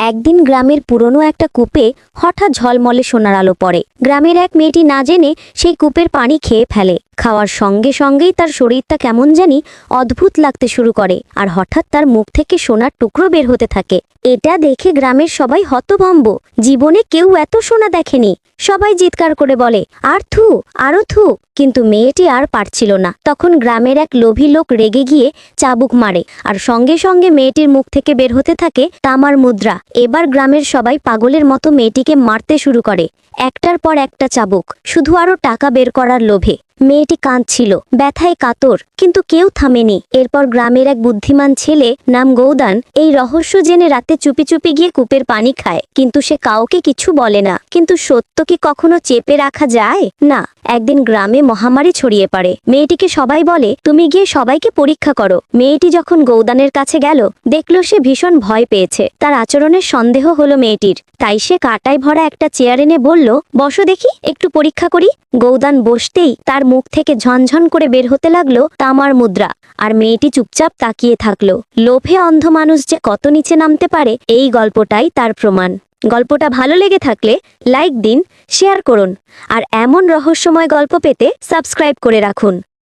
একদিন গ্রামের পুরনো একটা কূপে হঠাৎ ঝলমলে সোনার আলো পড়ে। গ্রামের এক মেয়েটি না জেনে সেই কূপের পানি খেয়ে ফেলে। খাওয়ার সঙ্গে সঙ্গেই তার শরীরটা কেমন জানি অদ্ভুত লাগতে শুরু করে, আর হঠাৎ তার মুখ থেকে সোনার টুকরো বের হতে থাকে। এটা দেখে গ্রামের সবাই হতভম্ব। জীবনে কেউ এত সোনা দেখেনি। সবাই চিৎকার করে বলে, আর থু, আরো থু। কিন্তু মেয়েটি আর পারছিল না। তখন গ্রামের এক লোভী লোক রেগে গিয়ে চাবুক মারে, আর সঙ্গে সঙ্গে মেয়েটির মুখ থেকে বের হতে থাকে তামার মুদ্রা। এবার গ্রামের সবাই পাগলের মতো মেয়েটিকে মারতে শুরু করে, একটার পর একটা চাবুক, শুধু আরো টাকা বের করার লোভে। মেয়েটি কাঁদছিল, ব্যথায় কাতর, কিন্তু কেউ থামেনি। এরপর গ্রামের এক বুদ্ধিমান ছেলে নাম গৌদান এই রহস্য জেনে রাতে চুপি চুপি গিয়ে কূপের পানি খায়, কিন্তু সে কাউকে কিছু বলে না। কিন্তু সত্য কি কখনো চেপে রাখা যায়? না। একদিন গ্রামে মহামারী ছড়িয়ে পড়ে। মেয়েটিকে সবাই বলে, তুমি গিয়ে সবাইকে পরীক্ষা করো। মেয়েটি যখন গৌদানের কাছে গেল, দেখলো সে ভীষণ ভয় পেয়েছে। তার আচরণের সন্দেহ হলো মেয়েটির, তাই সে কাঁটায় ভরা একটা চেয়ার এনে বলল, বসো দেখি, একটু পরীক্ষা করি। গৌদান বসতেই তার মুখ থেকে ঝনঝন করে বের হতে লাগলো তামার মুদ্রা, আর মেয়েটি চুপচাপ তাকিয়ে থাকলো। লোভে অন্ধ মানুষ যে কত নিচে নামতে পারে, এই গল্পটাই তার প্রমাণ। গল্পটা ভালো লেগে থাকলে লাইক দিন, শেয়ার করুন, আর এমন রহস্যময় গল্প পেতে সাবস্ক্রাইব করে রাখুন।